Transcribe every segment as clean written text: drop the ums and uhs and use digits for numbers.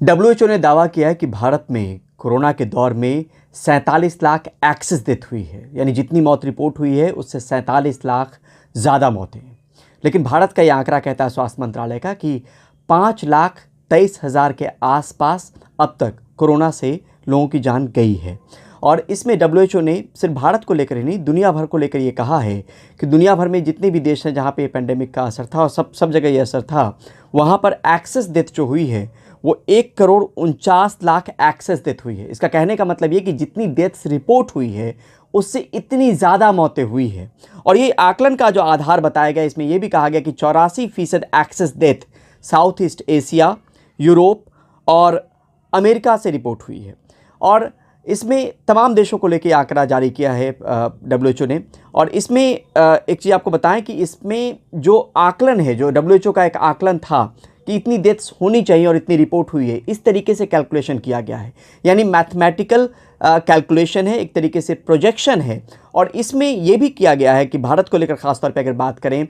WHO ने दावा किया है कि भारत में कोरोना के दौर में 47 लाख एक्सेस डेथ हुई है, यानी जितनी मौत रिपोर्ट हुई है उससे 47 लाख ज़्यादा मौतें हैं। लेकिन भारत का ये आंकड़ा कहता है स्वास्थ्य मंत्रालय का कि 5,23,000 के आसपास अब तक कोरोना से लोगों की जान गई है। और इसमें डब्ल्यूएचओ ने सिर्फ भारत को लेकर ही नहीं, दुनिया भर को लेकर ये कहा है कि दुनिया भर में जितने भी देश हैं जहाँ पे पेंडेमिक का असर था और सब जगह ये असर था, वहाँ पर एक्सेस डेथ जो हुई है वो 1,49,00,000 एक्सेस डेथ हुई है। इसका कहने का मतलब ये कि जितनी डेथ्स रिपोर्ट हुई है उससे इतनी ज़्यादा मौतें हुई है। और ये आकलन का जो आधार बताया गया, इसमें यह भी कहा गया कि 84% excess death south east Asia, Europe और अमेरिका से रिपोर्ट हुई है। और इसमें तमाम देशों को लेकर आंकड़ा जारी किया है डब्ल्यूएचओ ने। और इसमें एक चीज़ आपको बताएं कि इसमें जो आकलन है, जो डब्ल्यूएचओ का एक आकलन था कि इतनी डेथ्स होनी चाहिए और इतनी रिपोर्ट हुई है, इस तरीके से कैलकुलेशन किया गया है, यानी मैथमेटिकल कैलकुलेशन है, एक तरीके से प्रोजेक्शन है। और इसमें यह भी किया गया है कि भारत को लेकर ख़ासतौर पर अगर बात करें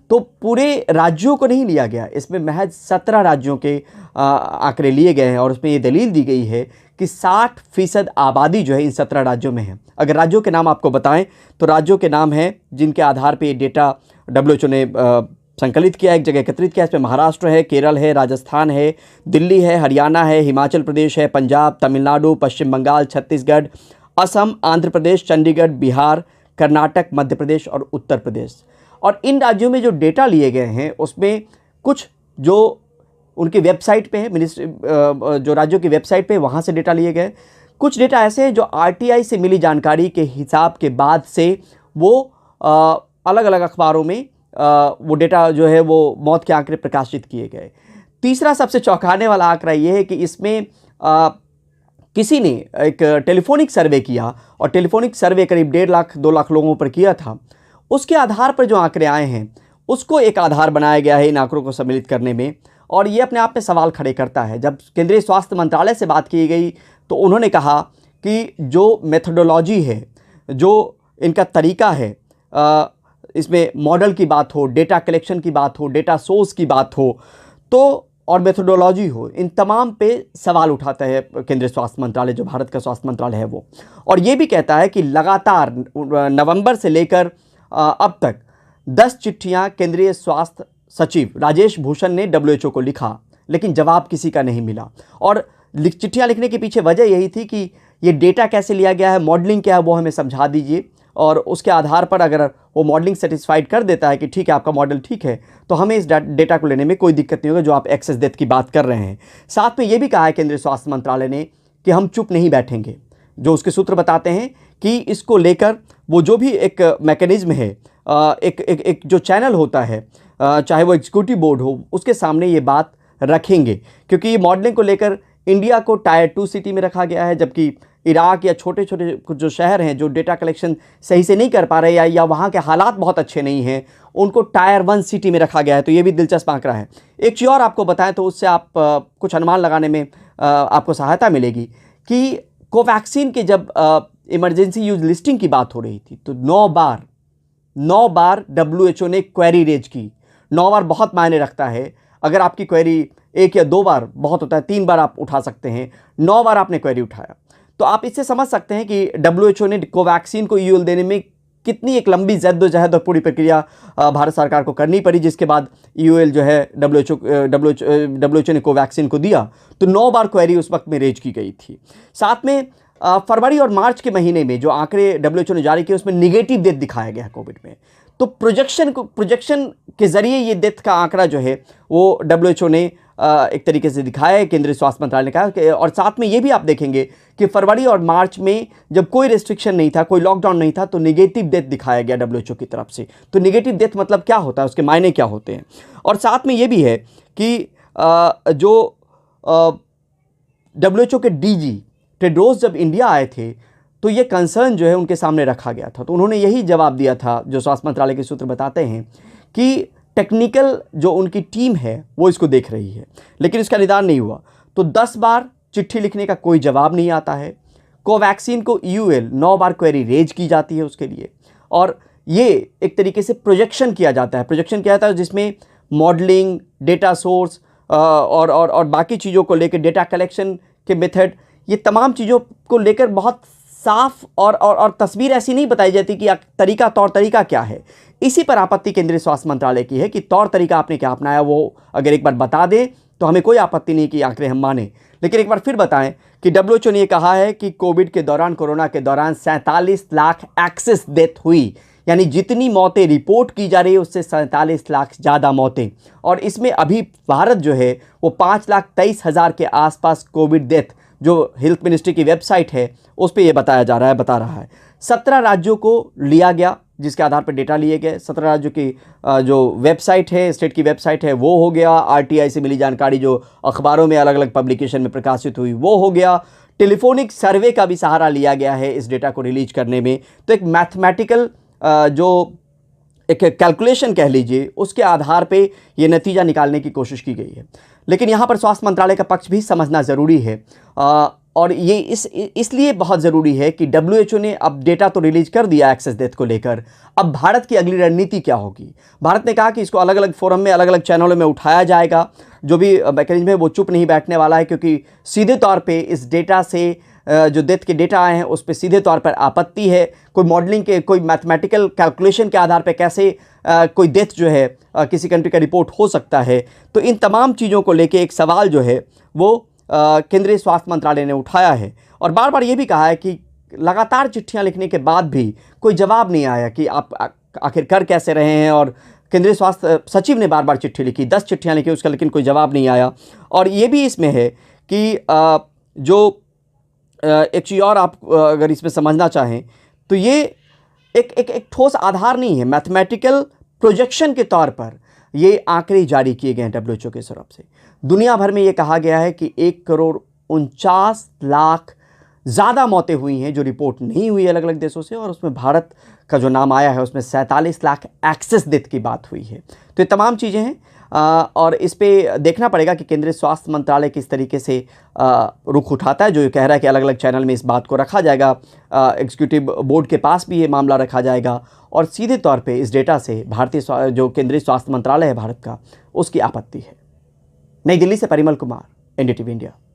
तो पूरे राज्यों को नहीं लिया गया, इसमें महज 17 राज्यों के आंकड़े लिए गए हैं। और उसमें ये दलील दी गई है कि 60% आबादी जो है इन 17 राज्यों में है। अगर राज्यों के नाम आपको बताएं तो राज्यों के नाम हैं जिनके आधार पे ये डेटा डब्ल्यूएचओ ने संकलित किया, एक जगह एकत्रित किया। इसमें महाराष्ट्र है, केरल है, राजस्थान है, दिल्ली है, हरियाणा है, हिमाचल प्रदेश है, पंजाब, तमिलनाडु, पश्चिम बंगाल, छत्तीसगढ़, असम, आंध्र प्रदेश, चंडीगढ़, बिहार, कर्नाटक, मध्य प्रदेश और उत्तर प्रदेश। और इन राज्यों में जो डेटा लिए गए हैं उसमें कुछ जो उनकी वेबसाइट पे है, मिनिस्ट्री जो राज्यों की वेबसाइट पे, वहाँ से डेटा लिए गए। कुछ डेटा ऐसे हैं जो आरटीआई से मिली जानकारी के हिसाब के बाद से वो अलग अलग अखबारों में वो डेटा जो है वो मौत के आंकड़े प्रकाशित किए गए। तीसरा सबसे चौंकाने वाला आंकड़ा ये है कि इसमें किसी ने एक टेलीफोनिक सर्वे किया और टेलीफोनिक सर्वे करीब 1.5 लाख 2 लाख लोगों पर किया था। उसके आधार पर जो आंकड़े आए हैं उसको एक आधार बनाया गया है इन आंकड़ों को सम्मिलित करने में। और ये अपने आप में सवाल खड़े करता है। जब केंद्रीय स्वास्थ्य मंत्रालय से बात की गई तो उन्होंने कहा कि जो मेथोडोलॉजी है, जो इनका तरीका है, इसमें मॉडल की बात हो, डेटा कलेक्शन की बात हो, डेटा सोर्स की बात हो तो और मेथोडोलॉजी हो, इन तमाम पे सवाल उठाता है केंद्रीय स्वास्थ्य मंत्रालय, जो भारत का स्वास्थ्य मंत्रालय है वो। और ये भी कहता है कि लगातार नवंबर से लेकर अब तक 10 चिट्ठियाँ केंद्रीय स्वास्थ्य सचिव राजेश भूषण ने डब्ल्यूएचओ को लिखा, लेकिन जवाब किसी का नहीं मिला। और चिट्ठियाँ लिखने के पीछे वजह यही थी कि ये डेटा कैसे लिया गया है, मॉडलिंग क्या है, वो हमें समझा दीजिए। और उसके आधार पर अगर वो मॉडलिंग सेटिस्फाइड कर देता है कि ठीक है आपका मॉडल ठीक है, तो हमें इस डेटा को लेने में कोई दिक्कत नहीं होगा जो आप एक्सेस डेथ की बात कर रहे हैं। साथ में ये भी कहा है केंद्रीय स्वास्थ्य मंत्रालय ने कि हम चुप नहीं बैठेंगे। जो उसके सूत्र बताते हैं कि इसको लेकर वो जो भी एक मैकेनिज्म है, एक जो चैनल होता है, चाहे वो एग्जीक्यूटिव बोर्ड हो, उसके सामने ये बात रखेंगे। क्योंकि ये मॉडलिंग को लेकर इंडिया को टायर 2 सिटी में रखा गया है, जबकि इराक या छोटे छोटे कुछ जो शहर हैं जो डेटा कलेक्शन सही से नहीं कर पा रहे या वहाँ के हालात बहुत अच्छे नहीं हैं, उनको टायर 1 सिटी में रखा गया है। तो ये भी दिलचस्प आंकड़ा है। एक चीज़ और आपको बताएं तो उससे आप कुछ अनुमान लगाने में आपको सहायता मिलेगी कि कोवैक्सीन के जब इमरजेंसी यूज लिस्टिंग की बात हो रही थी तो 9 बार डब्ल्यूएचओ ने क्वेरी रेज की। 9 बार बहुत मायने रखता है। अगर आपकी क्वेरी 1 या 2 बार बहुत होता है, 3 बार आप उठा सकते हैं, 9 बार आपने क्वेरी उठाया, तो आप इससे समझ सकते हैं कि डब्ल्यूएचओ ने कोवैक्सीन को यूएल देने में कितनी एक लंबी जद्दोजहद और पूरी प्रक्रिया भारत सरकार को करनी पड़ी, जिसके बाद यूएल जो है डब्ल्यूएचओ ने कोवैक्सीन को दिया। तो 9 बार क्वेरी उस वक्त में रेज की गई थी। साथ में फरवरी और मार्च के महीने में जो आंकड़े डब्ल्यूएचओ ने जारी किए उसमें निगेटिव डेथ दिखाया गया है कोविड में। तो प्रोजेक्शन के जरिए ये डेथ का आंकड़ा जो है वो डब्ल्यूएचओ ने एक तरीके से दिखाया है, केंद्रीय स्वास्थ्य मंत्रालय ने कहा। और साथ में ये भी आप देखेंगे कि फरवरी और मार्च में जब कोई रेस्ट्रिक्शन नहीं था, कोई लॉकडाउन नहीं था, तो निगेटिव डेथ दिखाया गया डब्ल्यूएचओ की तरफ से। तो निगेटिव डेथ मतलब क्या होता है, उसके मायने क्या होते हैं। और साथ में ये भी है कि जो डब्ल्यूएचओ के डीजी टेड्रोस जब इंडिया आए थे तो ये कंसर्न जो है उनके सामने रखा गया था। तो उन्होंने यही जवाब दिया था, जो स्वास्थ्य मंत्रालय के सूत्र बताते हैं, कि टेक्निकल जो उनकी टीम है वो इसको देख रही है, लेकिन इसका निदान नहीं हुआ। तो 10 बार चिट्ठी लिखने का कोई जवाब नहीं आता है। कोवैक्सीन को यूएल 9 बार क्वेरी रेज की जाती है उसके लिए। और ये एक तरीके से प्रोजेक्शन किया जाता है जिसमें मॉडलिंग, डेटा सोर्स, और बाकी चीज़ों को लेकर, डेटा कलेक्शन के मेथड, ये तमाम चीज़ों को लेकर बहुत साफ और तस्वीर ऐसी नहीं बताई जाती कि तौर तरीका क्या है। इसी पर आपत्ति केंद्रीय स्वास्थ्य मंत्रालय की है कि तौर तरीका आपने क्या अपनाया वो अगर एक बार बता दें तो हमें कोई आपत्ति नहीं कि आंकड़े हम माने, लेकिन एक बार फिर बताएं कि WHO ने यह कहा है कि कोरोना के दौरान 47 लाख एक्सेस डेथ हुई, यानी जितनी मौतें रिपोर्ट की जा रही है उससे 47 लाख ज़्यादा मौतें। और इसमें अभी भारत जो है वो 5,23,000 के आसपास कोविड डेथ, जो हेल्थ मिनिस्ट्री की वेबसाइट है उस पर यह बता रहा है। 17 राज्यों को लिया गया, जिसके आधार पर डेटा लिए गए। 17 राज्यों की जो वेबसाइट है, स्टेट की वेबसाइट है, वो हो गया। RTI से मिली जानकारी जो अखबारों में अलग अलग पब्लिकेशन में प्रकाशित हुई वो हो गया। टेलीफोनिक सर्वे का भी सहारा लिया गया है इस डेटा को रिलीज करने में। तो एक मैथमेटिकल जो एक कैलकुलेशन कह लीजिए, उसके आधार पे ये नतीजा निकालने की कोशिश की गई है। लेकिन यहाँ पर स्वास्थ्य मंत्रालय का पक्ष भी समझना ज़रूरी है, और ये इसलिए बहुत ज़रूरी है कि WHO ने अब डेटा तो रिलीज कर दिया एक्सेस डेथ को लेकर। अब भारत की अगली रणनीति क्या होगी? भारत ने कहा कि इसको अलग अलग फोरम में, अलग अलग चैनलों में उठाया जाएगा। जो भी मैकेनिज्म है वो चुप नहीं बैठने वाला है, क्योंकि सीधे तौर पे इस डेटा से जो डेथ के डेटा आए हैं उस पर सीधे तौर पर आपत्ति है। कोई मॉडलिंग के, कोई मैथमेटिकल कैलकुलेशन के आधार पर कैसे कोई डेथ जो है किसी कंट्री का रिपोर्ट हो सकता है? तो इन तमाम चीज़ों को लेके एक सवाल जो है वो केंद्रीय स्वास्थ्य मंत्रालय ने उठाया है, और बार बार ये भी कहा है कि लगातार चिट्ठियां लिखने के बाद भी कोई जवाब नहीं आया कि आप आखिर कर कैसे रहे हैं। और केंद्रीय स्वास्थ्य सचिव ने बार बार चिट्ठी लिखी, 10 चिट्ठियां लिखी उसका, लेकिन कोई जवाब नहीं आया। और ये भी इसमें है कि जो एक चीज़ और आप अगर इसमें समझना चाहें तो ये एक ठोस आधार नहीं है। मैथमेटिकल प्रोजेक्शन के तौर पर ये आंकड़े जारी किए गए हैं WHO के तरफ से। दुनिया भर में ये कहा गया है कि 1,49,00,000 ज़्यादा मौतें हुई हैं जो रिपोर्ट नहीं हुई अलग अलग देशों से, और उसमें भारत का जो नाम आया है उसमें 47 लाख एक्सेस डेथ की बात हुई है। तो ये तमाम चीज़ें हैं, और इस पे देखना पड़ेगा कि केंद्रीय स्वास्थ्य मंत्रालय किस तरीके से रुख उठाता है। जो ये कह रहा है कि अलग अलग चैनल में इस बात को रखा जाएगा, एग्जीक्यूटिव बोर्ड के पास भी ये मामला रखा जाएगा, और सीधे तौर पे इस डेटा से जो केंद्रीय स्वास्थ्य मंत्रालय है भारत का, उसकी आपत्ति है। नई दिल्ली से परिमल कुमार, NDTV इंडिया।